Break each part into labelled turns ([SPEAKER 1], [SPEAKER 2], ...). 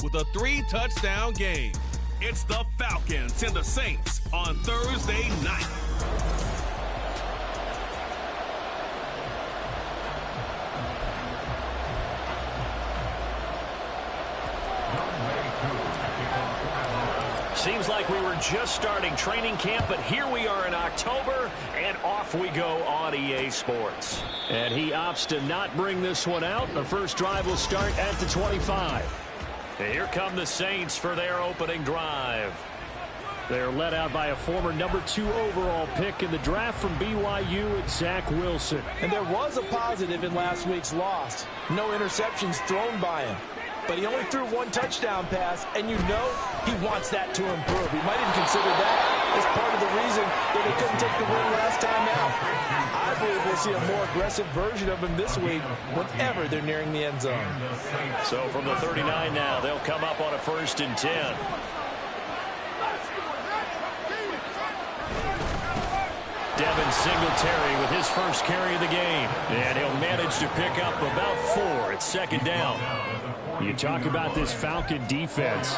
[SPEAKER 1] with a 3-touchdown game. It's the Falcons and the Saints on Thursday night.
[SPEAKER 2] Seems like we were just starting training camp, but here we are in October, and off we go on EA Sports. And he opts to not bring this one out. The first drive will start at the 25. And here come the Saints for their opening drive. They're led out by a former number 2 overall pick in the draft from BYU, and Zach Wilson.
[SPEAKER 3] And there was a positive in last week's loss. No interceptions thrown by him. But he only threw 1 touchdown pass, and you know he wants that to improve. He might even consider that as part of the reason that they couldn't take the win last time out. I believe we'll see a more aggressive version of him this week whenever they're nearing the end zone.
[SPEAKER 2] So from the 39 now, they'll come up on a 1st and 10. Devin Singletary with his first carry of the game. And he'll manage to pick up about 4 at 2nd down. You talk about this Falcon defense.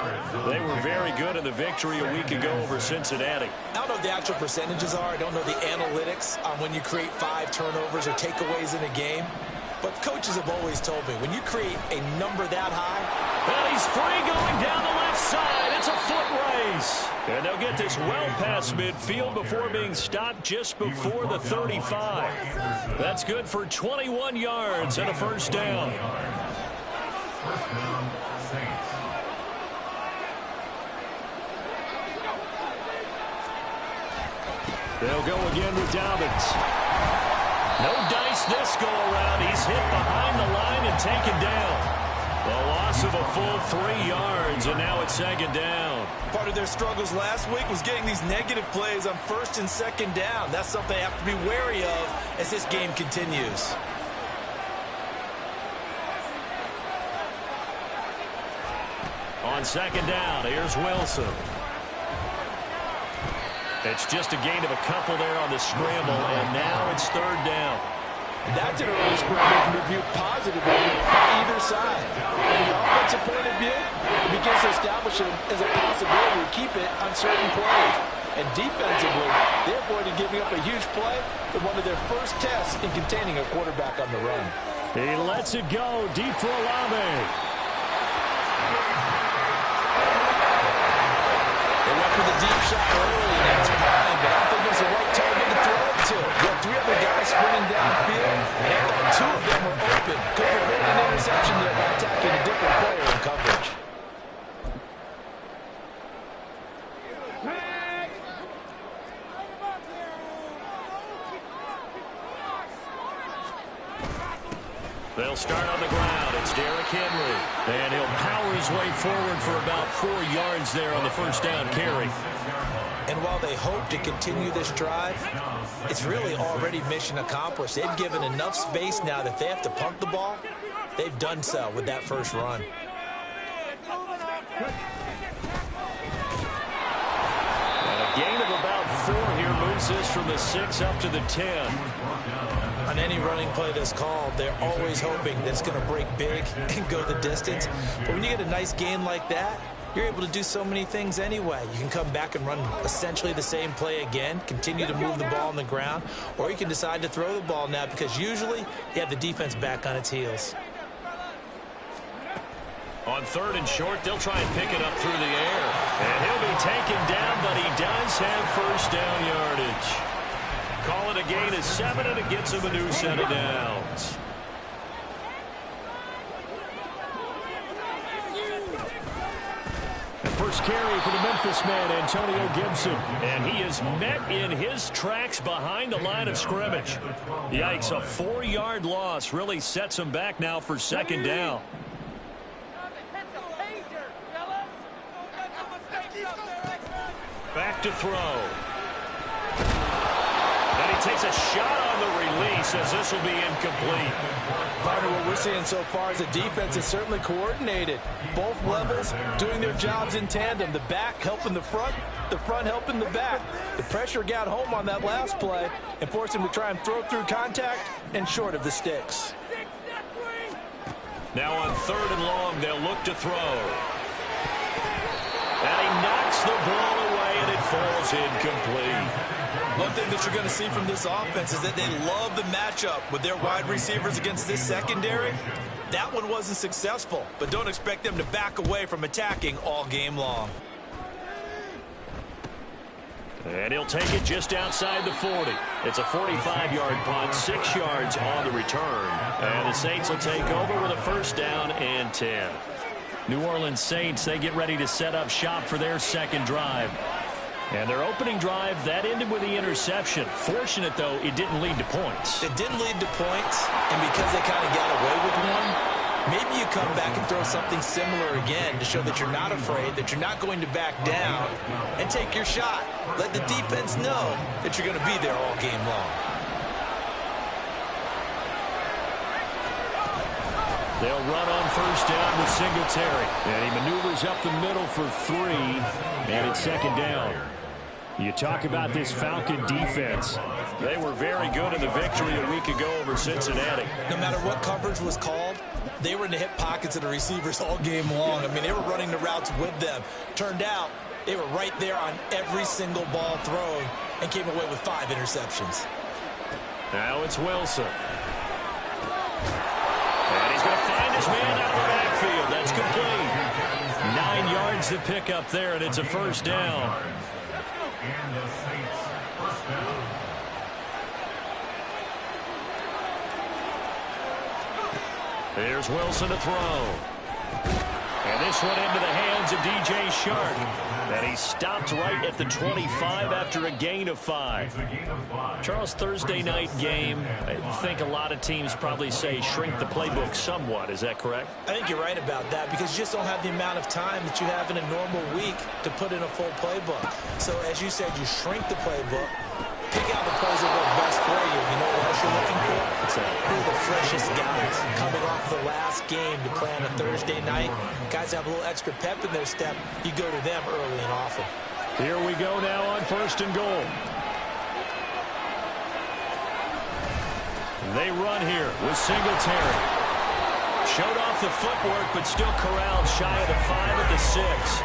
[SPEAKER 2] They were very good in the victory a week ago over Cincinnati.
[SPEAKER 3] I don't know what the actual percentages are. I don't know the analytics on when you create 5 turnovers or takeaways in a game. But coaches have always told me, when you create a number that high.
[SPEAKER 2] Well, he's free going down the left side. It's a foot race. And they'll get this well past midfield before being stopped just before the 35. That's good for 21 yards and a 1st down. They'll go again with Dobbins. No dice this go around. He's hit behind the line and taken down. A loss of a full 3 yards, and now it's 2nd down.
[SPEAKER 3] Part of their struggles last week was getting these negative plays on 1st and 2nd down. That's something they have to be wary of as this game continues.
[SPEAKER 2] On 2nd down, here's Wilson. It's just a gain of a couple there on the scramble, and now it's 3rd down.
[SPEAKER 3] That's an early scramble can be viewed positively on either side. From the offensive point of view, it begins to establish it as a possibility to keep it on certain plays. And defensively, they avoided giving up a huge play in one of their first tests in containing a quarterback on the run.
[SPEAKER 2] He lets it go deep for Olave.
[SPEAKER 3] They went for the deep shot early, and that's fine, but I don't think it was the right target to throw it to. You had 3 other guys sprinting downfield, and I thought 2 of them were open. Could prevent an interception there by attacking a different player in coverage.
[SPEAKER 2] They'll start on the ground. It's Derrick Henry. And he'll power his way forward for about 4 yards there on the 1st down carry.
[SPEAKER 3] And while they hope to continue this drive, it's really already mission accomplished. They've given enough space now that if they have to punt the ball, they've done so with that first run.
[SPEAKER 2] And a gain of about 4 here moves this from the 6 up to the 10.
[SPEAKER 3] On any running play that's called, they're always hoping that it's going to break big and go the distance. But when you get a nice gain like that, you're able to do so many things anyway. You can come back and run essentially the same play again, continue to move the ball on the ground, or you can decide to throw the ball now because usually you have the defense back on its heels.
[SPEAKER 2] On 3rd and short, they'll try and pick it up through the air. And he'll be taken down, but he does have 1st down yardage. Call it a gain of 7, and it gets him a new set of downs. First carry for the Memphis man, Antonio Gibson. And he is met in his tracks behind the line of scrimmage. Yikes, a 4-yard loss really sets him back now for 2nd down. Back to throw. And he takes a shot on the release as this will be incomplete.
[SPEAKER 3] Partner, what we're seeing so far is the defense is certainly coordinated. Both levels doing their jobs in tandem. The back helping the front helping the back. The pressure got home on that last play and forced him to try and throw through contact and short of the sticks.
[SPEAKER 2] Now on 3rd and long, they'll look to throw. goes incomplete.
[SPEAKER 3] One thing that you're going to see from this offense is that they love the matchup with their wide receivers against this secondary. That one wasn't successful, but don't expect them to back away from attacking all game long.
[SPEAKER 2] And he'll take it just outside the 40. It's a 45-yard punt, 6 yards on the return. And the Saints will take over with a first down and 10. New Orleans Saints, they get ready to set up shop for their second drive. And their opening drive, that ended with the interception. Fortunate, though, it didn't lead to points.
[SPEAKER 3] It didn't lead to points, and because they kind of got away with one, maybe you come back and throw something similar again to show that you're not afraid, that you're not going to back down, and take your shot. Let the defense know that you're going to be there all game long.
[SPEAKER 2] They'll run on first down with Singletary. And he maneuvers up the middle for 3, and it's second down. You talk about this Falcon defense. They were very good in the victory a week ago over Cincinnati.
[SPEAKER 3] No matter what coverage was called, they were in the hip pockets of the receivers all game long. I mean, they were running the routes with them. Turned out, they were right there on every single ball thrown and came away with 5 interceptions.
[SPEAKER 2] Now it's Wilson. And he's going to find his man out of the backfield. That's complete. 9 yards to pick up there, and it's a first down. There's Wilson to throw. And this one into the hands of DJ Shark. And he stopped right at the 25 after a gain of 5. Charles, Thursday night game, I think a lot of teams probably say shrink the playbook somewhat. Is that correct?
[SPEAKER 3] I think you're right about that because you just don't have the amount of time that you have in a normal week to put in a full playbook. So as you said, you shrink the playbook. Pick out the plays that work best for you. You know what else you're looking for? Who are the freshest guys coming off the last game to play on a Thursday night? Guys have a little extra pep in their step. You go to them early and often.
[SPEAKER 2] Here we go now on first and goal. They run here with Singletary. Showed off the footwork, but still corralled shy of the 5 at the 6.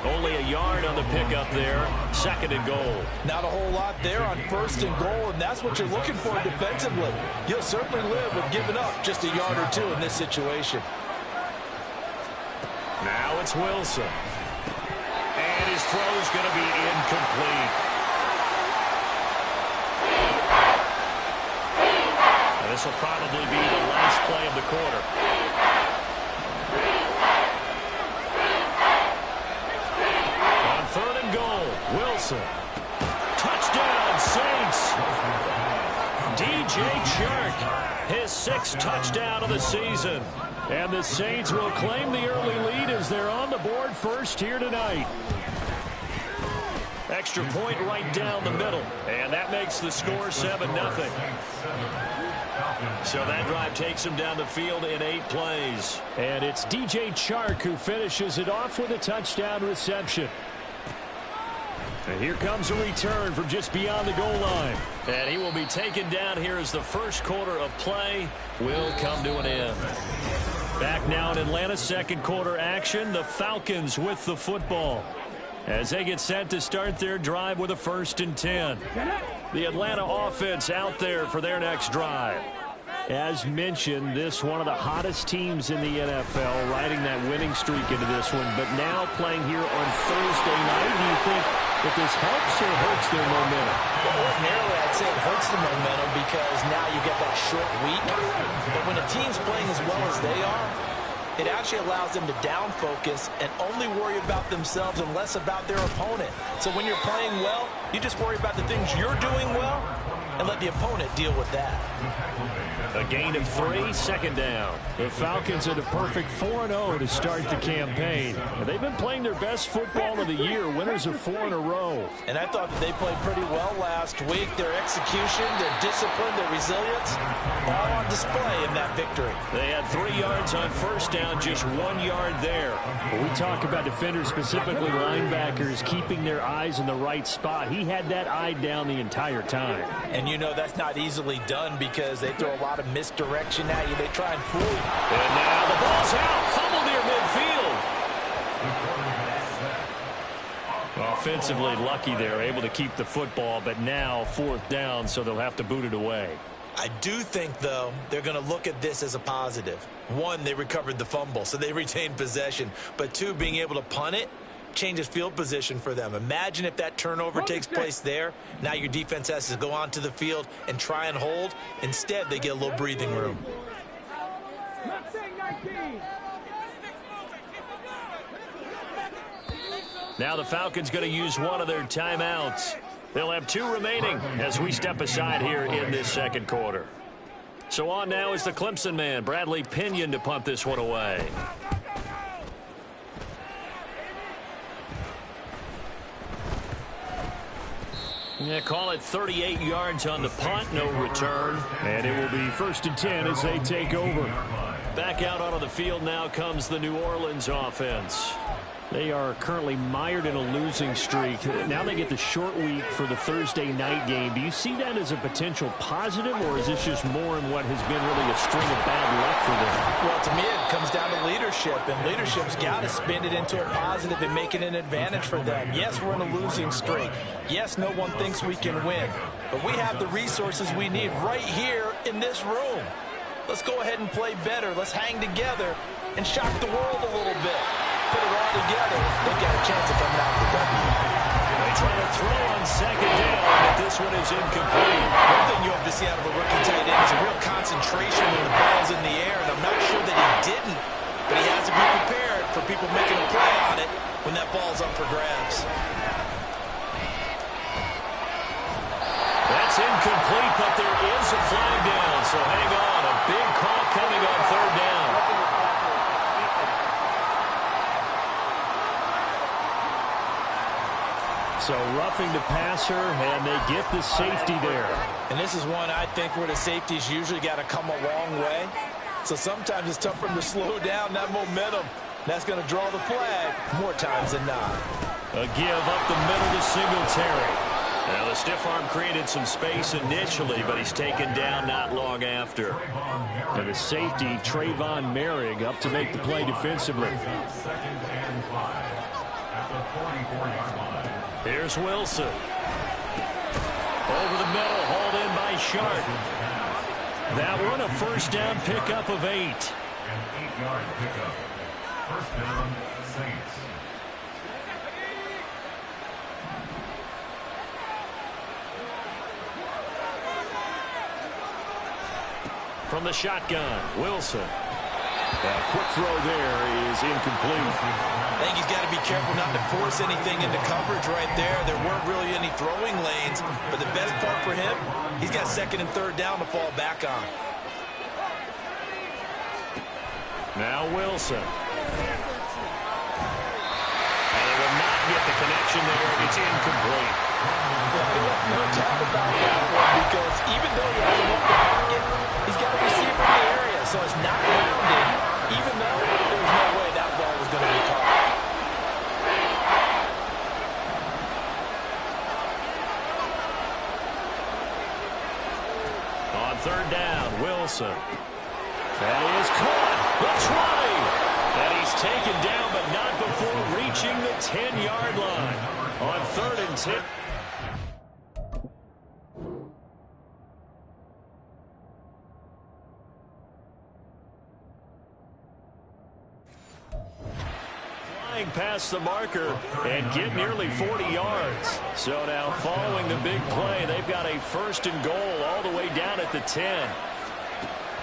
[SPEAKER 2] Only a yard on the pickup there. Second and goal.
[SPEAKER 3] Not a whole lot there on first and goal, and that's what you're looking for defensively. You'll certainly live with giving up just a yard or 2 in this situation.
[SPEAKER 2] Now it's Wilson. And his throw is going to be incomplete. And this will probably be the last play of the quarter. Third and goal, Wilson. Touchdown, Saints. DJ Chark, his 6th touchdown of the season. And the Saints will claim the early lead as they're on the board first here tonight. Extra point right down the middle. And that makes the score 7-0. So that drive takes him down the field in 8 plays. And it's DJ Chark who finishes it off with a touchdown reception. And here comes a return from just beyond the goal line. And he will be taken down here as the first quarter of play will come to an end. Back now in Atlanta's second quarter action, the Falcons with the football as they get set to start their drive with a 1st and 10. The Atlanta offense out there for their next drive. As mentioned, this one of the hottest teams in the NFL, riding that winning streak into this one, but now playing here on Thursday night. Do you think that this helps or hurts their momentum?
[SPEAKER 3] Well, ordinarily, I'd say it hurts the momentum because now you get that short week. But when a team's playing as well as they are, it actually allows them to down focus and only worry about themselves and less about their opponent. So when you're playing well, you just worry about the things you're doing well and let the opponent deal with that.
[SPEAKER 2] A gain of 3, second down. The Falcons had a perfect 4-0 to start the campaign. They've been playing their best football of the year, winners of 4 in a row.
[SPEAKER 3] And I thought that they played pretty well last week. Their execution, their discipline, their resilience, all on display in that victory.
[SPEAKER 2] They had 3 yards on first down, just 1 yard there.
[SPEAKER 4] When we talk about defenders, specifically linebackers, keeping their eyes in the right spot, he had that eye down the entire time.
[SPEAKER 3] And you know that's not easily done because they throw a lot of misdirection at you. They try and fool you.
[SPEAKER 2] And now the ball's out. Fumble near midfield.
[SPEAKER 4] Offensively lucky they're able to keep the football, but now 4th down, so they'll have to boot it away.
[SPEAKER 3] I do think, though, they're going to look at this as a positive. 1, they recovered the fumble, so they retained possession. But 2, being able to punt it changes field position for them. Imagine if that turnover takes place there. Now your defense has to go onto the field and try and hold. Instead, they get a little breathing room.
[SPEAKER 4] Now the Falcons going to use one of their timeouts. They'll have 2 remaining as we step aside here in this second quarter. So on now is the Clemson man, Bradley Pinion, to punt this one away. Yeah, call it 38 yards on the punt, no return. And it will be 1st and 10 as they take over. Back out onto the field now comes the New Orleans offense. They are currently mired in a losing streak. Now they get the short week for the Thursday night game. Do you see that as a potential positive, or is this just more in what has been really a string of bad luck for them?
[SPEAKER 3] Well, to me, it comes down to leadership, and leadership's got to spin it into a positive and make it an advantage for them. Yes, we're in a losing streak. Yes, no one thinks we can win, but we have the resources we need right here in this room. Let's go ahead and play better. Let's hang together and shock the world a little bit. Put it all together, they got a chance of coming out with the W.
[SPEAKER 4] They try to throw on 2nd down, but this one is incomplete.
[SPEAKER 3] One thing you have to see out of a rookie tight end is a real concentration when the ball's in the air, and I'm not sure that he didn't, but he has to be prepared for people making a play on it when that ball's up for grabs.
[SPEAKER 4] That's incomplete, but there is a flag down, so hang on. A big call coming on 3rd down. So roughing the passer, and they get the safety there.
[SPEAKER 3] And this is one I think where the safety's usually got to come a long way. So sometimes it's tough for him to slow down that momentum. That's going to draw the flag more times than not.
[SPEAKER 4] A give up the middle to Singletary. Now the stiff arm created some space initially, but he's taken down not long after. And the safety, Trayvon Merrick, up to make the play defensively. Here's Wilson. Over the middle, hauled in by Sharp. That one a 1st down pickup of 8.
[SPEAKER 5] An 8-yard pickup. 1st down, Saints.
[SPEAKER 4] From the shotgun, Wilson. That quick throw there is incomplete.
[SPEAKER 3] I think he's got to be careful not to force anything into coverage right there. There weren't really any throwing lanes, but the best part for him, he's got 2nd and 3rd down to fall back on.
[SPEAKER 4] Now Wilson. And he will not get the connection there. It's incomplete.
[SPEAKER 3] No talk about that one, because even though he hasn't looked the pocket, he's got a receiver in the area, so it's not grounded, even though there was no way that ball was going to be caught.
[SPEAKER 4] On 3rd down, Wilson. That is caught. The try. And he's taken down, but not before reaching the 10-yard line. On 3rd and 10. Past the marker and get nearly 40 yards. So now following the big play, they've got a 1st and goal all the way down at the 10.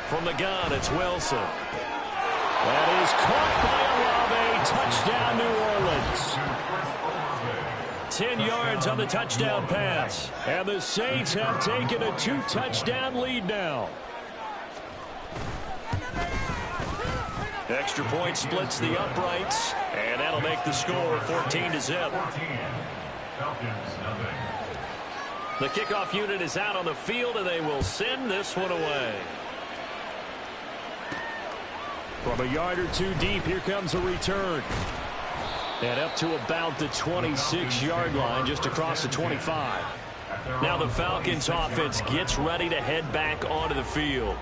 [SPEAKER 4] From the gun, it's Wilson. That is caught by Olave. Touchdown, New Orleans. 10 yards on the touchdown pass. And the Saints have taken a 2-touchdown lead now. Extra point splits the uprights, and that'll make the score 14-0. The kickoff unit is out on the field, and they will send this one away. From a yard or 2 deep, here comes a return. And up to about the 26-yard line, just across the 25. Now the Falcons offense gets ready to head back onto the field.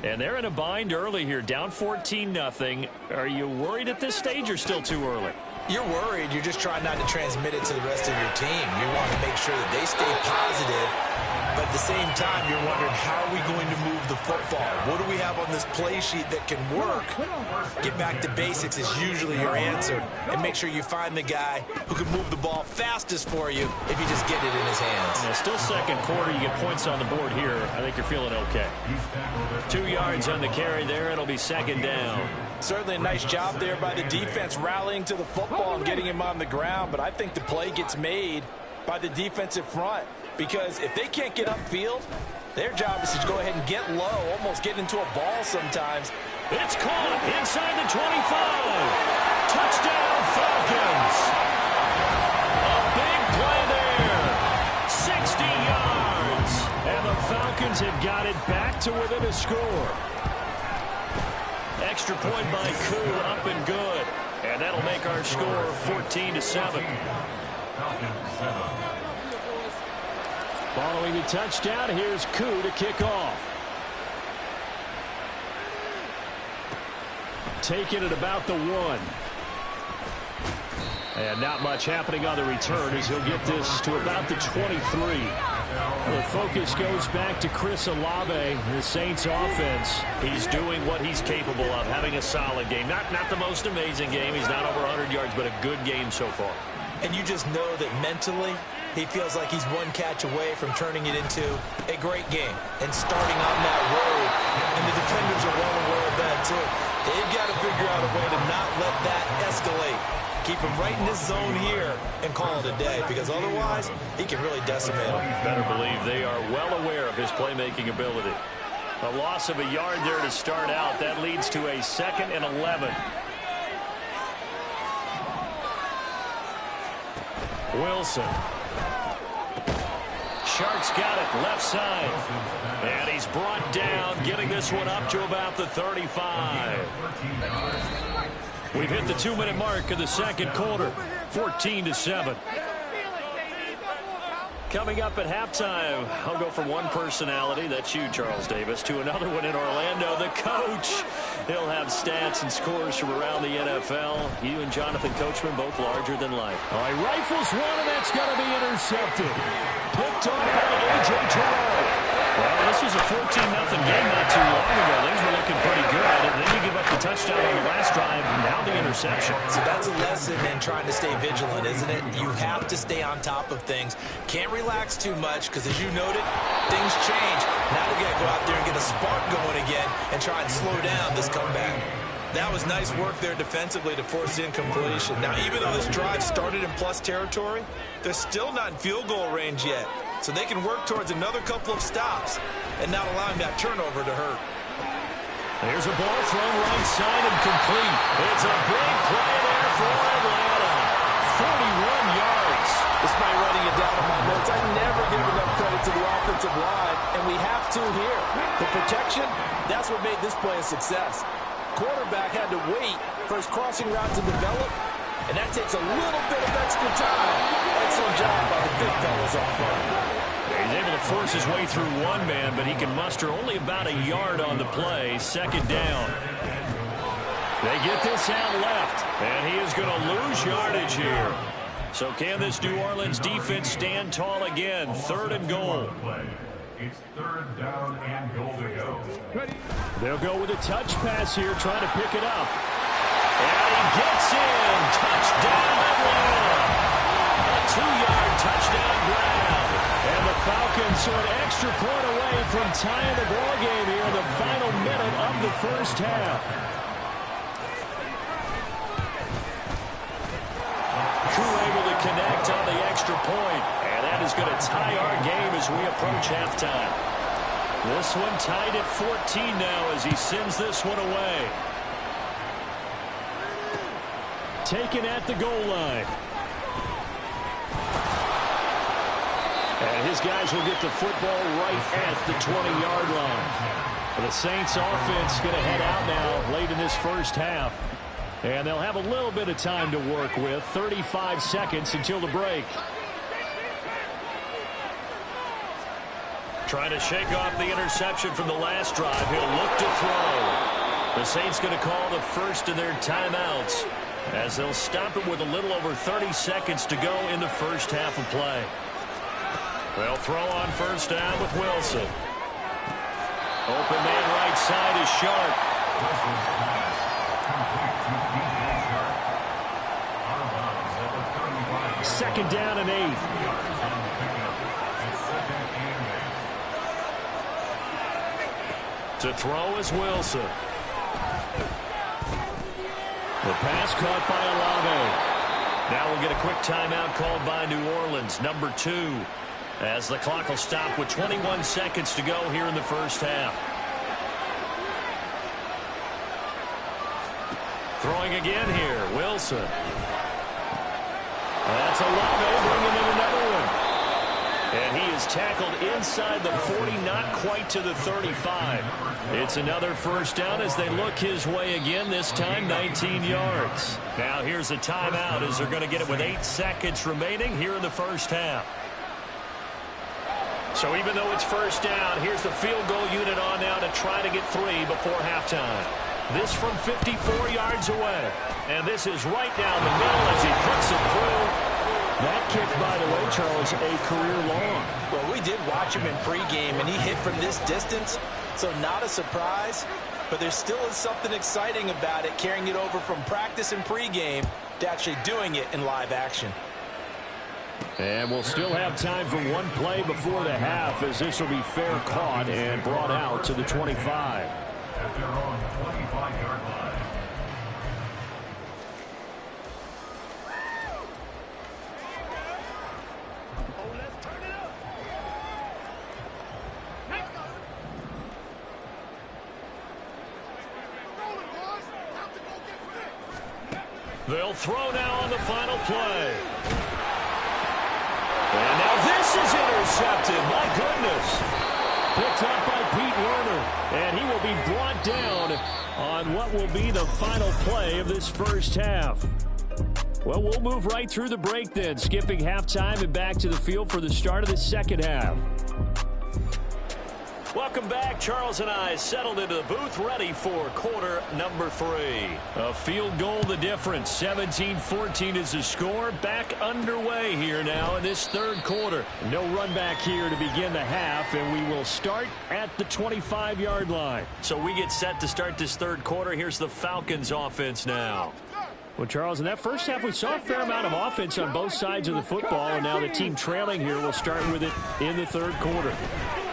[SPEAKER 4] And they're in a bind early here, down 14-0. Are you worried at this stage or still too early?
[SPEAKER 3] You're worried. You're just trying not to transmit it to the rest of your team. You want to make sure that they stay positive, but at the same time, you're wondering, how are we going to move the football? What do we have on this play sheet that can work? Get back to basics is usually your answer, and make sure you find the guy who can move the ball fastest for you if you just get it in his hands.
[SPEAKER 4] Yeah, still second quarter. You get points on the board here. I think you're feeling okay. 2 yards on the carry there. It'll be second down.
[SPEAKER 3] Certainly a nice job there by the defense rallying to the football and getting him on the ground, but I think the play gets made by the defensive front, because if they can't get upfield, their job is to go ahead and get low, almost get into a ball sometimes.
[SPEAKER 4] It's caught inside the 25. Touchdown, Falcons. A big play there. 60 yards. And the Falcons have got it back to within a score. Extra point by Koo, up and good. And that'll make our score 14-7. Following the touchdown, here's Koo to kick off. Taking it about the 1. And not much happening on the return as he'll get this to about the 23. The focus goes back to Chris Olave, the Saints offense.
[SPEAKER 2] He's doing what he's capable of, having a solid game. Not the most amazing game. He's not over 100 yards, but a good game so far.
[SPEAKER 3] And you just know that mentally, he feels like he's one catch away from turning it into a great game and starting on that road. And the defenders are well aware of that, too. They've got to figure out a way to not let that escalate. Keep him right in this zone here and call it a day, because otherwise he can really decimate him.
[SPEAKER 2] Better believe they are well aware of his playmaking ability.
[SPEAKER 4] A loss of a yard there to start out. That leads to a 2nd and 11. Wilson. Sharks got it left side. And he's brought down, getting this one up to about the 35. We've hit the 2-minute mark of the second quarter. 14-7. Coming up at halftime, I'll go from one personality, that's you, Charles Davis, to another one in Orlando, the coach. He'll have stats and scores from around the NFL. You and Jonathan Coachman, both larger than life. All right, rifles one, and that's going to be intercepted. Picked off by A.J. Terrell. Well, this was a 14-0 game not too long ago. Things were looking pretty good, and then you give up the touchdown on the last drive, and now the interception.
[SPEAKER 3] So that's a lesson in trying to stay vigilant, isn't it? You have to stay on top of things. Can't relax too much, because as you noted, things change. Now you got to go out there and get a spark going again and try and slow down this comeback. That was nice work there defensively to force incompletion. Now, even though this drive started in plus territory, they're still not in field goal range yet. So they can work towards another couple of stops and not allowing that turnover to hurt.
[SPEAKER 4] There's a ball thrown right side and complete. It's a big play there for Atlanta. 41 yards.
[SPEAKER 3] Despite writing it down in my notes, I never give enough credit to the offensive line, and we have to here. The protection, that's what made this play a success. Quarterback had to wait for his crossing route to develop, and that takes a little bit of extra time. Excellent job by the big fellas up front.
[SPEAKER 4] He's able to force his way through one man, but he can muster only about a yard on the play. Second down. They get this out left, and he is going to lose yardage here. So can this New Orleans defense stand tall again? 3rd and goal.
[SPEAKER 5] It's 3rd down and goal to go.
[SPEAKER 4] They'll go with a touch pass here, trying to pick it up. And he gets in. Touchdown, Atlanta. A 2-yard touchdown grab. And the Falcons are an extra point away from tying the ball game here in the final minute of the first half. Koo able to connect on the extra point. And that is going to tie our game as we approach halftime. This one tied at 14 now as he sends this one away. Taken at the goal line. And his guys will get the football right at the 20-yard line. The Saints offense going to head out now late in this first half. And they'll have a little bit of time to work with. 35 seconds until the break. Trying to shake off the interception from the last drive. He'll look to throw. The Saints going to call the first of their timeouts. as they'll stop it with a little over 30 seconds to go in the first half of play. They'll throw on first down with Wilson. Open man right side is Sharp. Second down and 8. To throw is Wilson. The pass caught by Olave. Now we'll get a quick timeout called by New Orleans, number 2, as the clock will stop with 21 seconds to go here in the first half. Throwing again here, Wilson. That's Olave bringing in another one. And he is tackled inside the 40, not quite to the 35. It's another first down as they look his way again, this time 19 yards. Now here's a timeout as they're going to get it with 8 seconds remaining here in the first half. So even though it's first down, here's the field goal unit on now to try to get 3 before halftime. This from 54 yards away. And this is right down the middle as he puts it through.
[SPEAKER 3] That kick, by the way, Charles, a career long. Well, we did watch him in pregame, and he hit from this distance, so not a surprise. But there still is something exciting about it, carrying it over from practice and pregame to actually doing it in live action.
[SPEAKER 4] And we'll still have time for one play before the half, as this will be fair caught and brought out to the 25.
[SPEAKER 5] At their own 25-yard line.
[SPEAKER 4] They'll throw now on the final play. And now this is intercepted. My goodness. Picked up by Pete Werner. And he will be brought down on what will be the final play of this first half. Well, we'll move right through the break then, skipping halftime and back to the field for the start of the second half. Welcome back. Charles and I settled into the booth, ready for quarter number 3. A field goal the difference. 17-14 is the score. Back underway here now in this third quarter. No run back here to begin the half, and we will start at the 25-yard line. So we get set to start this third quarter. Here's the Falcons offense now. Well, Charles, in that first half, we saw a fair amount of offense on both sides of the football, and now the team trailing here will start with it in the third quarter.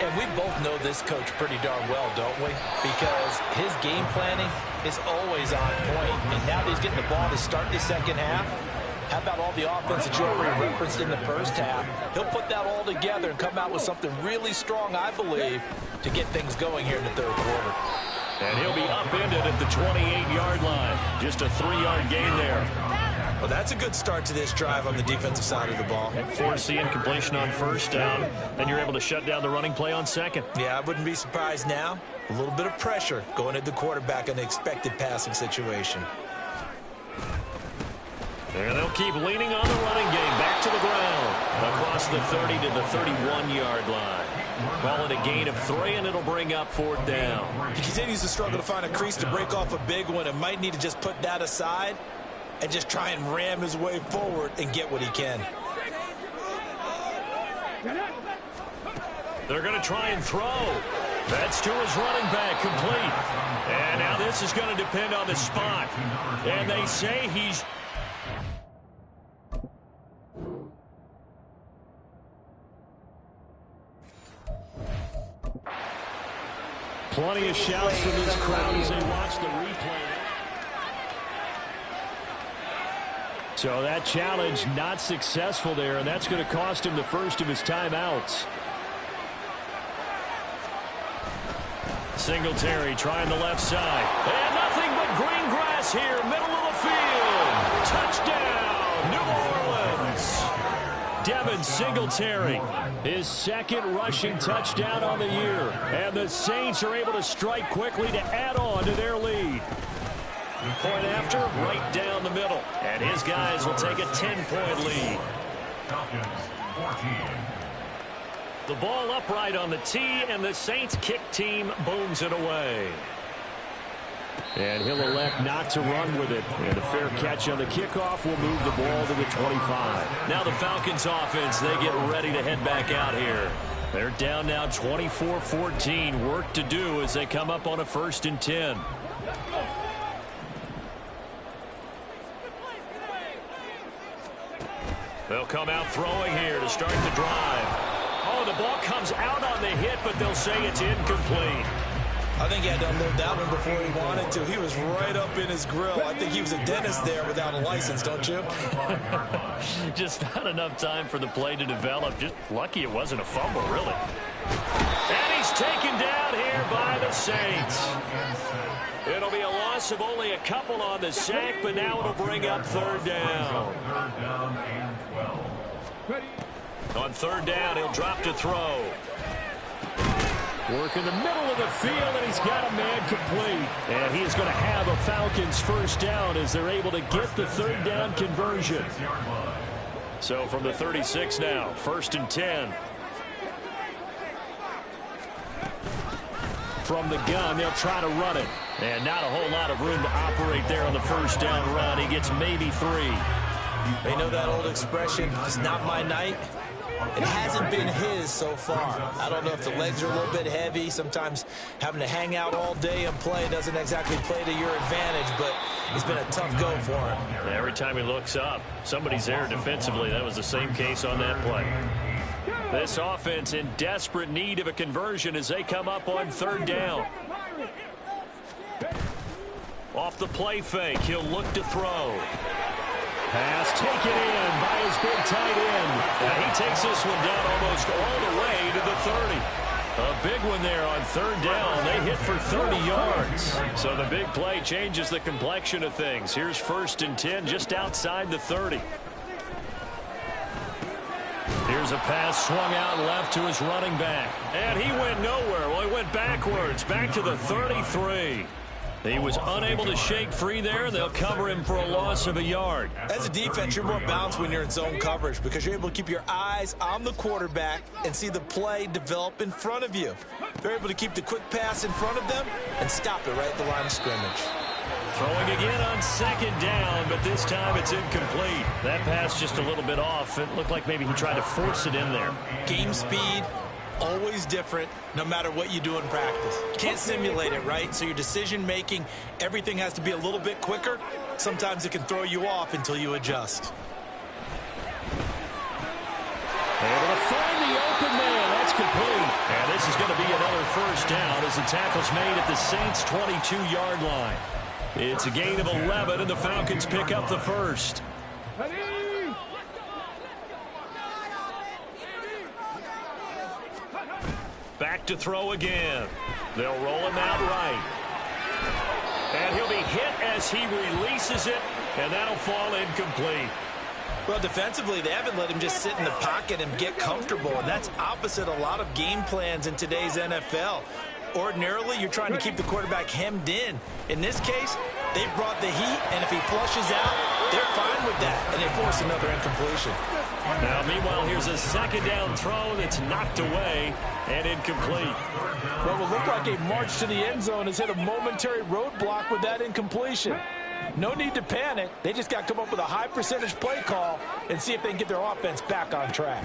[SPEAKER 3] And we both know this coach pretty darn well, don't we? Because his game planning is always on point. And now that he's getting the ball to start the second half, how about all the offense that you already referenced in the first half? He'll put that all together and come out with something really strong, I believe, to get things going here in the third quarter.
[SPEAKER 4] And he'll be upended at the 28-yard line. Just a 3-yard gain there.
[SPEAKER 3] Well, that's a good start to this drive on the defensive side of the ball.
[SPEAKER 4] Force the incompletion on first down. Then you're able to shut down the running play on second.
[SPEAKER 3] Yeah, I wouldn't be surprised now. A little bit of pressure going at the quarterback in the expected passing situation.
[SPEAKER 4] And they'll keep leaning on the running game. Back to the ground. Across the 30 to the 31-yard line. Call it a gain of 3, and it'll bring up 4th down.
[SPEAKER 3] He continues to struggle to find a crease to break off a big one and might need to just put that aside and just try and ram his way forward and get what he can.
[SPEAKER 4] They're going to try and throw. That's to his running back, complete. And now this is going to depend on the spot. And they say he's... Plenty of shouts from this crowd as they watch the replay. So that challenge not successful there, and that's going to cost him the first of his timeouts. Singletary trying the left side. And nothing but green grass here, middle of the field. Touchdown, New Orleans. Devin Singletary, his second rushing touchdown on the year. And the Saints are able to strike quickly to add on to their lead. Point after, right down the middle. And his guys will take a 10-point lead.
[SPEAKER 5] Falcons, 14.
[SPEAKER 4] The ball upright on the tee, and the Saints kick team booms it away. And he'll elect not to run with it. And a fair catch on the kickoff will move the ball to the 25.
[SPEAKER 2] Now the Falcons offense, they get ready to head back out here. They're down now 24-14. Work to do as they come up on a 1st and 10. They'll come out throwing here to start the drive. Oh, the ball comes out on the hit, but they'll say it's incomplete.
[SPEAKER 3] I think he had to unload that one before he wanted to. He was right up in his grill. I think he was a dentist there without a license, don't you?
[SPEAKER 2] Just not enough time for the play to develop. Just lucky it wasn't a fumble, really. And he's taken down here by the Saints. It'll be a loss of only a couple on the sack, but now it'll bring up 3rd down. On 3rd down, he'll drop to throw. Work in the middle of the field, and he's got a man complete. And he's going to have a Falcons 1st down as they're able to get the 3rd down conversion. So from the 36 now, 1st and 10. From the gun, they'll try to run it. And not a whole lot of room to operate there on the 1st down run. He gets maybe 3.
[SPEAKER 3] They know that old expression, it's not my night. It hasn't been his so far. I don't know if the legs are a little bit heavy. Sometimes having to hang out all day and play doesn't exactly play to your advantage, but it's been a tough go for him.
[SPEAKER 2] Every time he looks up, somebody's there defensively. That was the same case on that play. This offense in desperate need of a conversion as they come up on 3rd down. Off the play fake, he'll look to throw. Pass taken in by his big tight end. And he takes this one down almost all the way to the 30. A big one there on 3rd down. They hit for 30 yards. So the big play changes the complexion of things. Here's 1st and 10 just outside the 30. Here's a pass swung out left to his running back. And he went nowhere. Well, he went backwards, back to the 33. He was unable to shake free there. They'll cover him for a loss of a yard.
[SPEAKER 3] As a defense, you're more balanced when you're in zone coverage because you're able to keep your eyes on the quarterback and see the play develop in front of you. They're able to keep the quick pass in front of them and stop it right at the line of scrimmage.
[SPEAKER 2] Throwing again on 2nd down, but this time it's incomplete. That pass just a little bit off. It looked like maybe he tried to force it in there.
[SPEAKER 3] Game speed, always different no matter what you do in practice. Can't simulate it, right? So your decision making, everything has to be a little bit quicker. Sometimes it can throw you off until you adjust.
[SPEAKER 2] Able to find the open man. That's complete. And this is going to be another 1st down as the tackle's made at the Saints' 22-yard line. It's a gain of 11, and the Falcons pick up the 1st. Back to throw again. They'll roll him out right. And he'll be hit as he releases it, and that'll fall incomplete.
[SPEAKER 3] Well, defensively, they haven't let him just sit in the pocket and get comfortable, and that's opposite a lot of game plans in today's NFL. Ordinarily, you're trying to keep the quarterback hemmed in. In this case, they brought the heat, and if he flushes out, they're fine with that, and they force another incompletion.
[SPEAKER 2] Now, meanwhile, here's a 2nd down throw that's knocked away and incomplete.
[SPEAKER 6] What will look like a march to the end zone has hit a momentary roadblock with that incompletion. No need to panic. They just got to come up with a high percentage play call and see if they can get their offense back on track.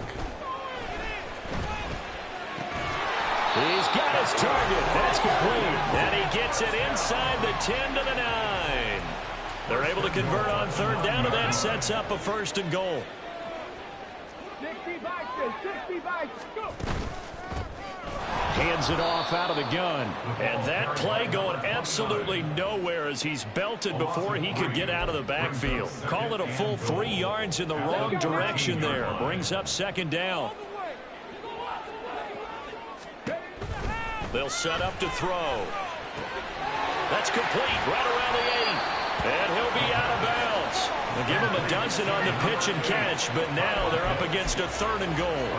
[SPEAKER 2] He's got his target. That's complete. And he gets it inside the 10 to the 9. They're able to convert on 3rd down, and that sets up a 1st and goal.
[SPEAKER 6] 65, go.
[SPEAKER 2] Hands it off out of the gun. And that play going absolutely nowhere as he's belted before he could get out of the backfield. Call it a full 3 yards in the wrong direction there. Brings up 2nd down. They'll set up to throw. That's complete right around the 8. And he'll be out of bounds. They'll give him a dozen on the pitch and catch, but now they're up against a 3rd and goal.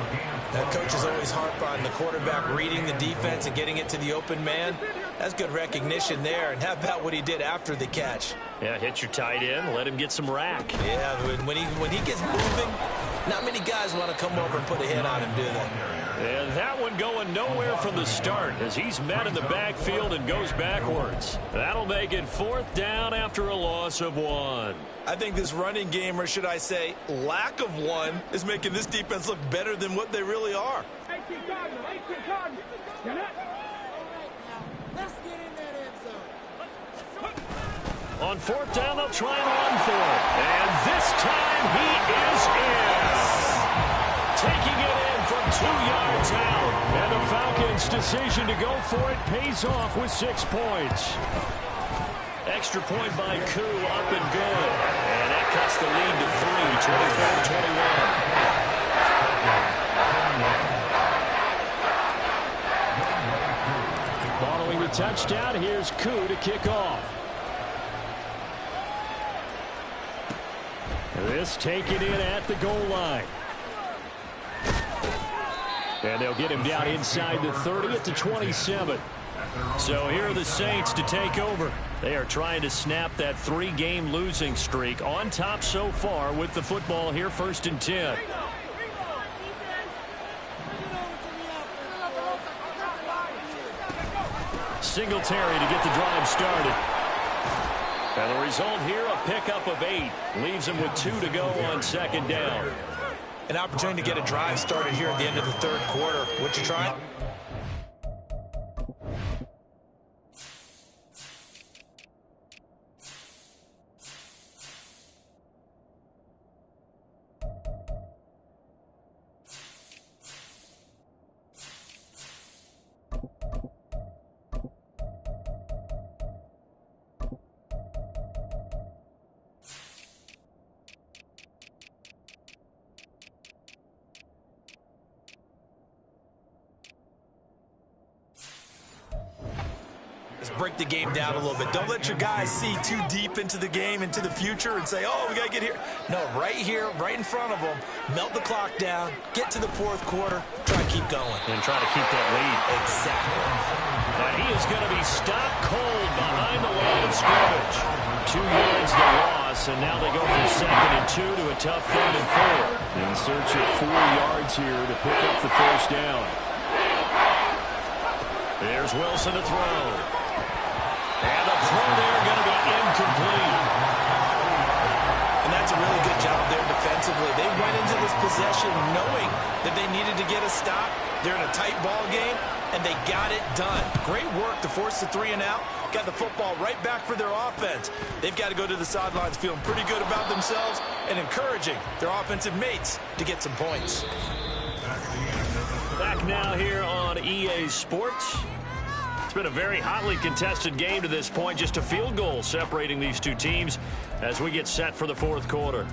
[SPEAKER 3] That coach is always harp on the quarterback reading the defense and getting it to the open man. That's good recognition there. And how about what he did after the catch?
[SPEAKER 2] Yeah, hit your tight end, let him get some rack.
[SPEAKER 3] Yeah, when he gets moving, not many guys want to come over and put a hit on him, do they?
[SPEAKER 4] And that one going nowhere from the start as he's met in the backfield and goes backwards. That'll make it 4th down after a loss of 1.
[SPEAKER 3] I think this running game, or should I say lack of one, is making this defense look better than what they really are.
[SPEAKER 4] On 4th down, they'll try and run for it. And this time he is in. Taking it in from 2 yards out. And the Falcons' decision to go for it pays off with 6 points. Extra point by Koo, up and good. And that cuts the lead to 3, 24-21. Following the touchdown, here's Koo to kick off. This taken in at the goal line. And they'll get him down inside the 30 at the 27. So here are the Saints to take over. They are trying to snap that 3-game losing streak. On top so far with the football here, 1st and 10. Singletary to get the drive started. And the result here, a pickup of 8. Leaves him with 2 to go on 2nd down.
[SPEAKER 3] An opportunity to get a drive started here at the end of the 3rd quarter. What you trying? Break the game down a little bit. Don't let your guys see too deep into the game, into the future, and say, oh, we got to get here. No, right here, right in front of them, melt the clock down, get to the 4th quarter, try to keep going.
[SPEAKER 4] And try to keep that lead.
[SPEAKER 3] Exactly.
[SPEAKER 4] And he is going to be stopped cold behind the line of scrimmage. 2 yards the loss, and now they go from 2nd and 2 to a tough 3rd and 4. In search of 4 yards here to pick up the 1st down. There's Wilson to throw. And the throw there going to be incomplete.
[SPEAKER 3] And that's a really good job there defensively. They went into this possession knowing that they needed to get a stop. They're in a tight ball game, and they got it done. Great work to force the 3 and out. Got the football right back for their offense. They've got to go to the sidelines feeling pretty good about themselves and encouraging their offensive mates to get some points.
[SPEAKER 4] Back now here on EA Sports. It's been a very hotly contested game to this point. Just a field goal separating these two teams as we get set for the 4th quarter.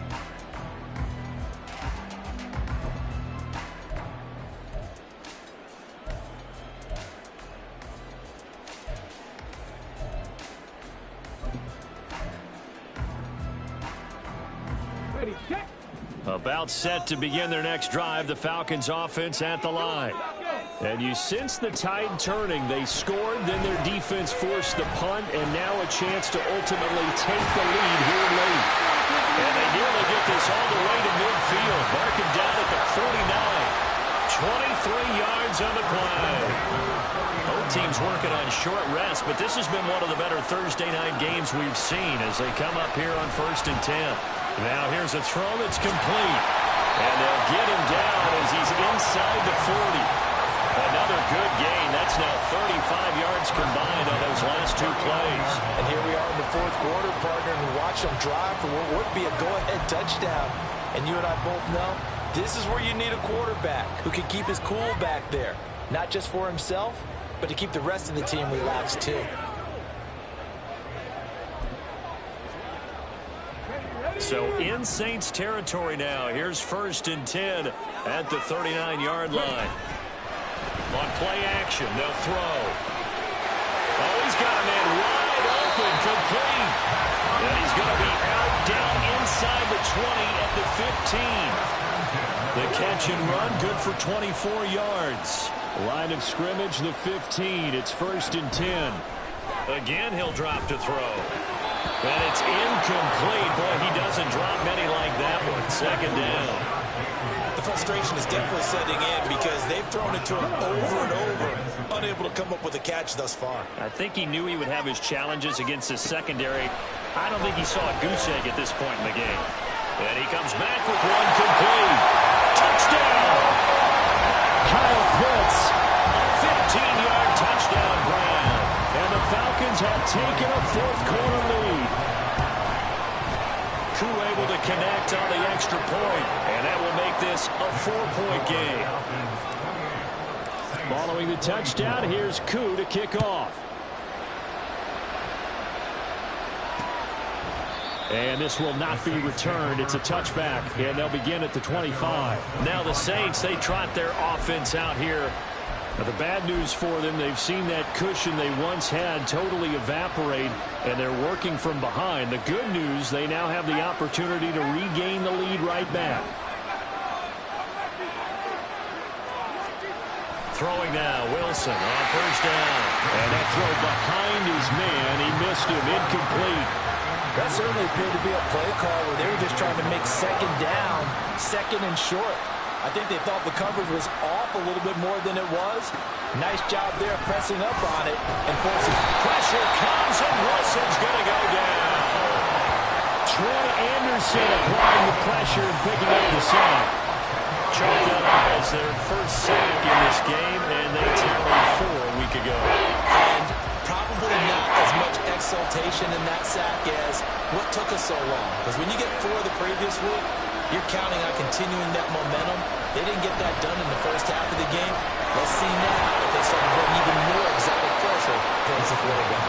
[SPEAKER 4] About set to begin their next drive, the Falcons offense at the line. And you sense the tide turning. They scored, then their defense forced the punt, and now a chance to ultimately take the lead here late. And they nearly get this all the way to midfield, marking down at the 49. 23 yards on the play. Both teams working on short rest, but this has been one of the better Thursday night games we've seen as they come up here on 1st and 10. Now here's a throw that's complete. And they'll get him down as he's inside the 40. Another good gain. That's now 35 yards combined on those last 2 plays.
[SPEAKER 3] And here we are in the 4th quarter, partner, and we watch them drive for what would be a go-ahead touchdown. And you and I both know this is where you need a quarterback who can keep his cool back there. Not just for himself, but to keep the rest of the team relaxed too.
[SPEAKER 4] So in Saints territory now. Here's 1st and 10 at the 39-yard line. On play action, they'll throw. Oh, he's got a man wide open, complete. And he's going to be out down inside the 20 at the 15. The catch and run, good for 24 yards. Line of scrimmage, the 15. It's 1st and 10. Again, he'll drop to throw. And it's incomplete. Boy, he doesn't drop many like that one. 2nd down.
[SPEAKER 3] The frustration is definitely setting in because they've thrown it to him over and over, unable to come up with a catch thus far.
[SPEAKER 4] I think he knew he would have his challenges against his secondary. I don't think he saw a goose egg at this point in the game. And he comes back with one complete. Touchdown! Kyle Pitts, a 15-yard touchdown grab. And the Falcons have taken a fourth-quarter lead. Koo able to connect on the extra point, and that will make this a 4-point game. Following the touchdown, here's Koo to kick off. And this will not be returned. It's a touchback, and they'll begin at the 25. Now the Saints, they trot their offense out here. Now the bad news for them, they've seen that cushion they once had totally evaporate, and they're working from behind. The good news, they now have the opportunity to regain the lead right back. Throwing now, Wilson on first down. And that throw behind his man, he missed him, incomplete.
[SPEAKER 6] That certainly appeared to be a play call where they were just trying to make second down, second and short. I think they thought the coverage was off a little bit more than it was. Nice job there pressing up on it and forcing.
[SPEAKER 4] Pressure comes and Wilson's going to go down. Troy Anderson applying the pressure and picking up the sack. Chalk that up as their first sack in this game, and they tallied 4 a week ago.
[SPEAKER 3] And probably not as much exultation in that sack as what took us so long. Because when you get 4 the previous week, you're counting on continuing that momentum. They didn't get that done in the first half of the game. Let's see now if they start to bring even more exotic pressure towards the quarterback.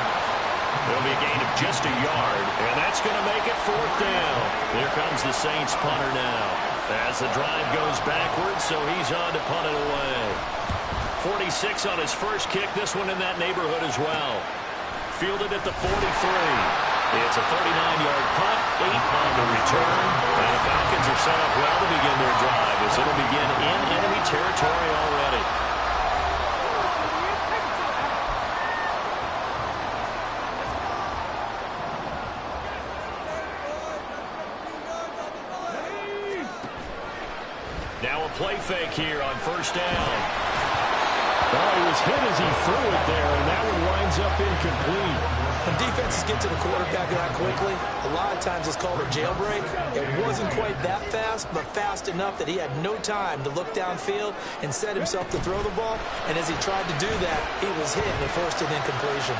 [SPEAKER 4] There'll be a gain of just a yard, and that's going to make it 4th down. Here comes the Saints punter now. As the drive goes backwards, so he's on to punt it away. 46 on his first kick, this one in that neighborhood as well. Fielded at the 43. It's a 39-yard punt, 8 on the return. And the Falcons are set up well to begin their drive as it'll begin in enemy territory already. Now a play fake here on first down. Well, he was hit as he threw it there, and that one winds up incomplete.
[SPEAKER 3] When defenses get to the quarterback that quickly, a lot of times it's called a jailbreak. It wasn't quite that fast, but fast enough that he had no time to look downfield and set himself to throw the ball. And as he tried to do that, he was hit and forced an incompletion.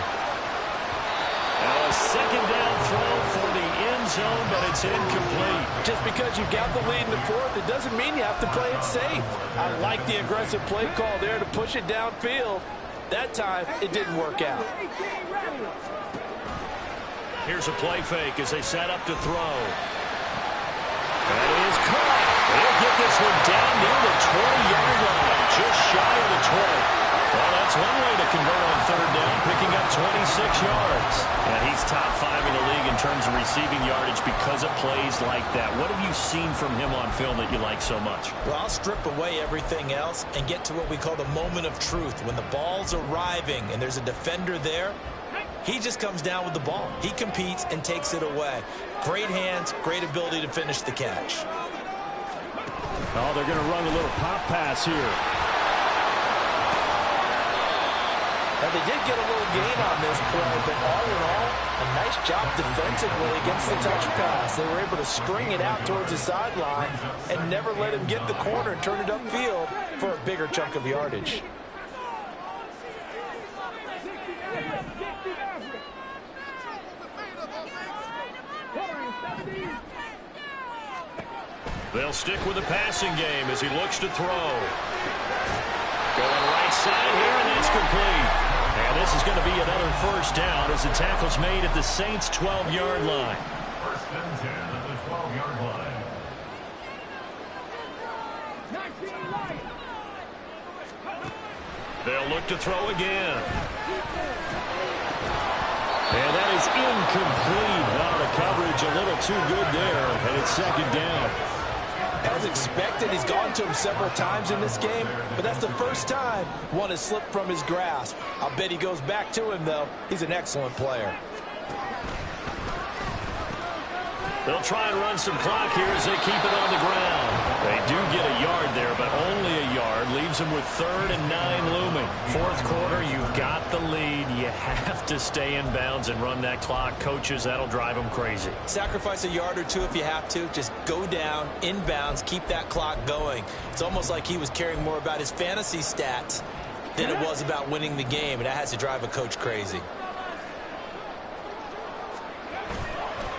[SPEAKER 4] Now a second down throw for the end zone, but it's incomplete.
[SPEAKER 6] Just because you got the lead in the 4th, it doesn't mean you have to play it safe. I like the aggressive play call there to push it downfield. That time, it didn't work out.
[SPEAKER 4] Here's a play fake as they set up to throw. That is caught. They'll get this one down near the 20-yard line, just shy of the 20. Well, that's one way to convert on third down, picking up 26 yards. And he's top 5 in the league in terms of receiving yardage because of plays like that. What have you seen from him on film that you like so much?
[SPEAKER 3] Well, I'll strip away everything else and get to what we call the moment of truth. When the ball's arriving and there's a defender there, he just comes down with the ball. He competes and takes it away. Great hands, great ability to finish the catch.
[SPEAKER 4] Oh, they're going to run a little pop pass here.
[SPEAKER 6] Now, they did get a little gain on this play, but all in all, a nice job defensively against the touch pass. They were able to string it out towards the sideline and never let him get the corner and turn it upfield for a bigger chunk of yardage.
[SPEAKER 4] They'll stick with the passing game as he looks to throw. Going right side here, and that's complete. And this is going to be another first down as the tackle's made at the Saints' 12-yard line.
[SPEAKER 5] First and 10 at the 12-yard line.
[SPEAKER 4] They'll look to throw again. And that is incomplete. Now the coverage a little too good there, and it's second down.
[SPEAKER 6] As expected, he's gone to him several times in this game, but that's the first time one has slipped from his grasp. I'll bet he goes back to him, though. He's an excellent player.
[SPEAKER 4] They'll try and run some clock here as they keep it on the ground. They do leaves him with 3rd and 9 looming. Fourth quarter, you've got the lead. You have to stay in bounds and run that clock. Coaches, that'll drive them crazy.
[SPEAKER 3] Sacrifice a yard or two if you have to. Just go down, in bounds, keep that clock going. It's almost like he was caring more about his fantasy stats than it was about winning the game, and that has to drive a coach crazy.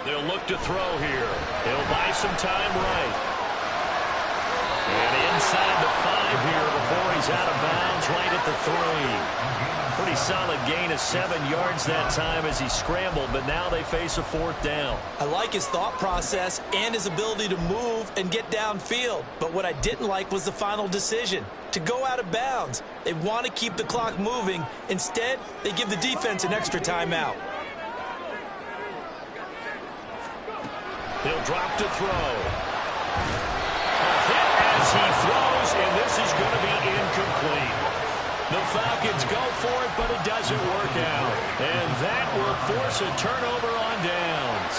[SPEAKER 4] They'll look to throw here. He'll buy some time right. And inside the 5 here before he's out of bounds right at the 3. Pretty solid gain of 7 yards that time as he scrambled, but now they face a 4th down.
[SPEAKER 3] I like his thought process and his ability to move and get downfield. But what I didn't like was the final decision, to go out of bounds. They want to keep the clock moving. Instead, they give the defense an extra timeout.
[SPEAKER 4] He'll drop to throw. A hit as he throws, and this is going to be incomplete. The Falcons go for it, but it doesn't work out. And that will force a turnover on downs.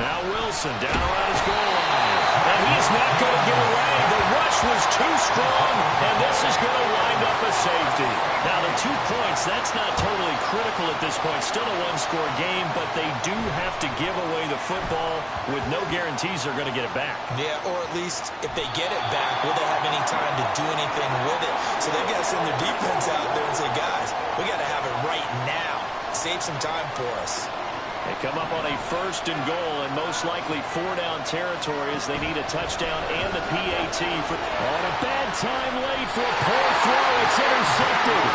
[SPEAKER 4] Now Wilson down around his goal line. And he's not going to get away. The rush was too strong, and this is going to wind up a safety. Now the 2 points, that's not totally critical at this point. Still a one-score game, but they do have to give away the football with no guarantees they're going to get it back.
[SPEAKER 3] Yeah, or at least if they get it back, will they have any time to do anything with it? So they've got to send their defense out there and say, guys, we got to have it right now. Save some time for us.
[SPEAKER 4] They come up on a 1st and goal, and most likely 4-down territory as they need a touchdown and the PAT. On a bad time late for a poor throw. It's intercepted.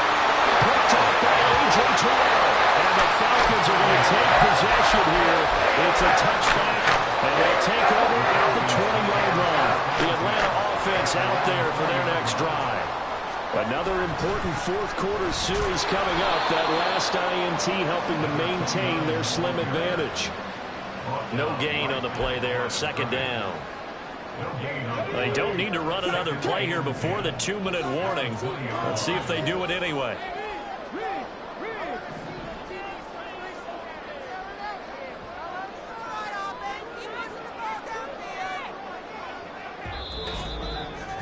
[SPEAKER 4] Picked up by A.J. Terrell. And the Falcons are going to take possession here. It's a touchback, and they'll take over at the 20-yard line. The Atlanta offense out there for their next drive. Another important fourth quarter series coming up. That last INT helping to maintain their slim advantage. No gain on the play there. 2nd down. They don't need to run another play here before the 2-minute warning. Let's see if they do it anyway.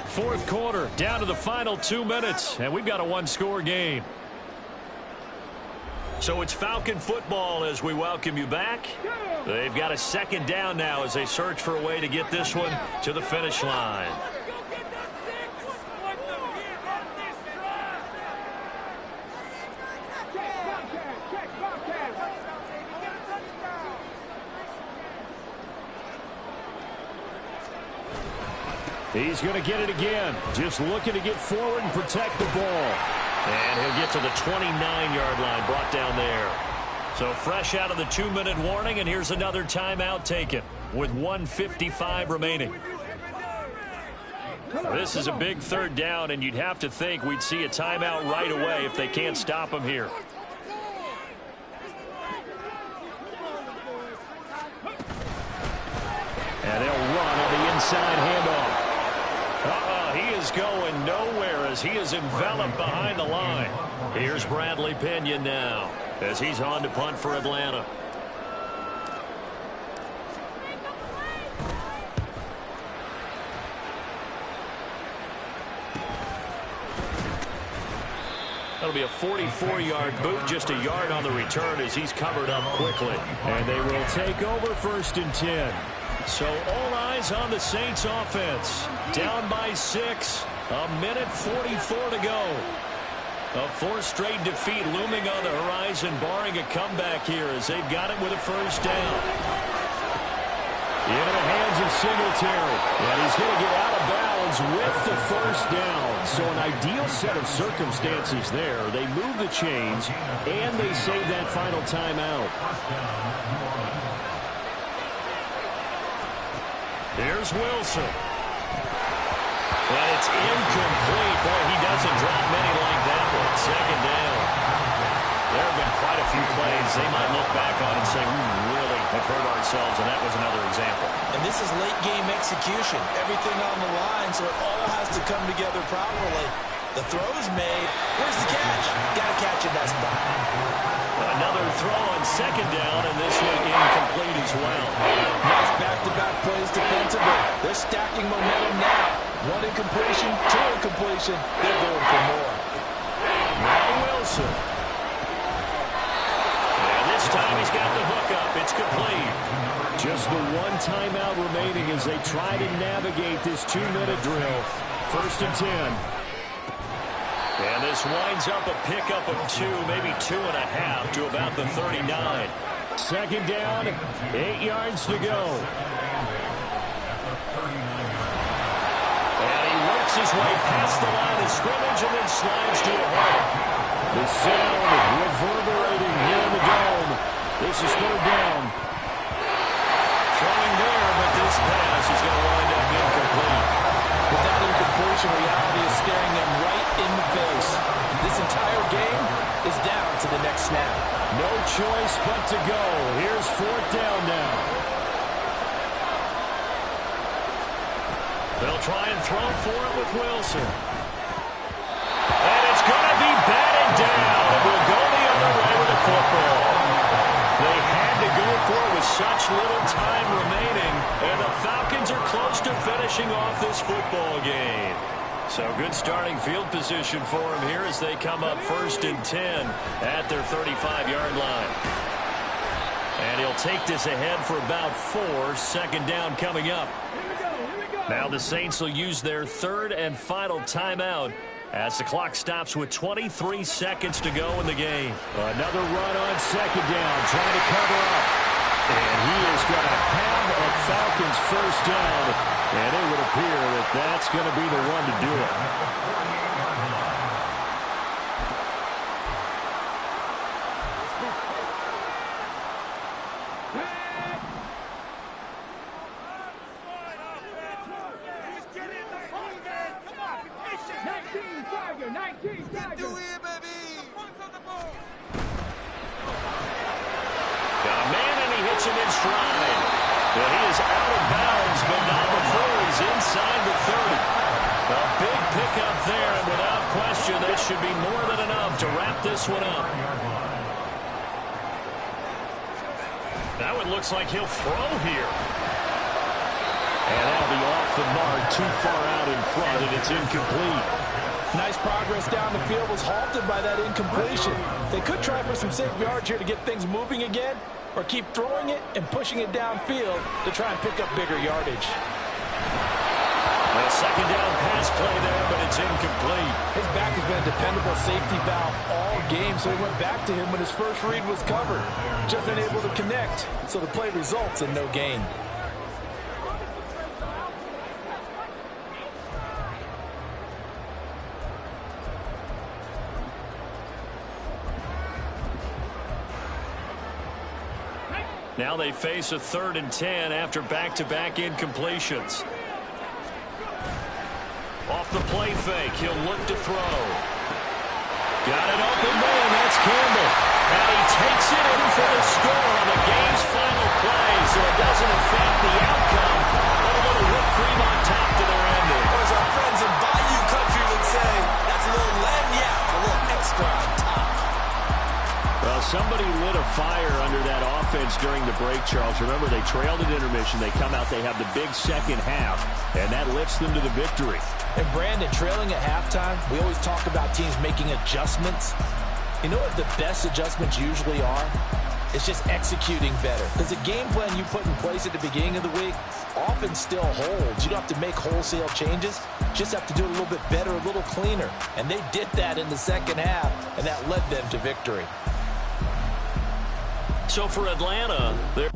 [SPEAKER 4] Fourth quarter, down to the final 2 minutes, and we've got a one-score game. So it's Falcon football as we welcome you back. They've got a 2nd down now as they search for a way to get this one to the finish line. He's going to get it again. Just looking to get forward and protect the ball. And he'll get to the 29-yard line, brought down there. So fresh out of the 2-minute warning, and here's another timeout taken with 1:55 remaining. This is a big 3rd down, and you'd have to think we'd see a timeout right away if they can't stop him here. And they'll run on the inside handoff. He is going nowhere as he is enveloped behind the line. Here's Bradley Pinion now as he's on to punt for Atlanta. That'll be a 44-yard boot, just a yard on the return as he's covered up quickly. And they will take over 1st and 10. So all eyes on the Saints offense. Down by 6. 1:44 to go. A 4th straight defeat looming on the horizon, barring a comeback here as they've got it with a 1st down. Into the hands of Singletary. And he's going to get out of bounds with the 1st down. So an ideal set of circumstances there. They move the chains, and they save that final timeout. Here's Wilson. And it's incomplete. Boy, he doesn't drop many like that one. 2nd down. There have been quite a few plays they might look back on and say, we really have hurt ourselves, and that was another example.
[SPEAKER 3] And this is late-game execution. Everything on the line, so it all has to come together properly. The throw's made. Where's the catch? Got to catch in that spot.
[SPEAKER 4] Another throw on 2nd down, and this one incomplete. incomplete as well.
[SPEAKER 6] Nice back-to-back plays defensively. They're stacking momentum now. One incompletion, two incompletion. They're going for more.
[SPEAKER 4] Now Wilson. And this time he's got the hook up. It's complete. Just the one timeout remaining as they try to navigate this 2-minute drill. 1st and 10. And this winds up a pickup of 2, maybe 2.5 to about the 39. 2nd down, 8 yards to go. And he works his way past the line of scrimmage and then slides to a hole. The sound reverberating here in the dome. This is 3rd down. Throwing there, but this pass is going to wind up incomplete.
[SPEAKER 6] With that incompletion, reality is staring them right in the face. This entire game is down to the next snap.
[SPEAKER 4] No choice but to go. Here's 4th down now. They'll try and throw for it with Wilson. And it's going to be batted down. It will go the other way with the football. They had to go for it with such little time remaining, and the Falcons are close to finishing off this football game. So good starting field position for them here as they come up 1st and 10 at their 35-yard line. And he'll take this ahead for about 4. 2nd down coming up. Now the Saints will use their 3rd and final timeout as the clock stops with 23 seconds to go in the game. Another run on 2nd down, trying to cover up. And he is going to have a Falcons 1st down. And it would appear that that's going to be the one to do it. Should be more than enough to wrap this one up. Now it looks like he'll throw here. And that'll be off the mark, too far out in front, and it's incomplete.
[SPEAKER 6] Nice progress down the field was halted by that incompletion. They could try for some safe yards here to get things moving again, or keep throwing it and pushing it downfield to try and pick up bigger yardage.
[SPEAKER 4] A 2nd down pass play there, but it's incomplete.
[SPEAKER 6] His back has been a dependable safety valve all game, so he went back to him when his first read was covered. Just unable to connect, so the play results in no gain.
[SPEAKER 4] Now they face a 3rd and 10 after back-to-back incompletions. Off the play fake, he'll look to throw. Got an open man, that's Campbell. And he takes it in for the score on the game's final play, so it doesn't affect the outcome. But a little whipped cream on top to their ending.
[SPEAKER 3] Or as our friends in Bayou Country would say, that's a little lagniappe, a little extra on top.
[SPEAKER 4] Well, somebody lit a fire under that offense during the break, Charles. Remember, they trailed at intermission. They come out, they have the big second half, and that lifts them to the victory.
[SPEAKER 6] And Brandon, trailing at halftime, we always talk about teams making adjustments. You know what the best adjustments usually are? It's just executing better. Because the game plan you put in place at the beginning of the week often still holds. You don't have to make wholesale changes. Just have to do it a little bit better, a little cleaner. And they did that in the second half, and that led them to victory.
[SPEAKER 4] So for Atlanta, they're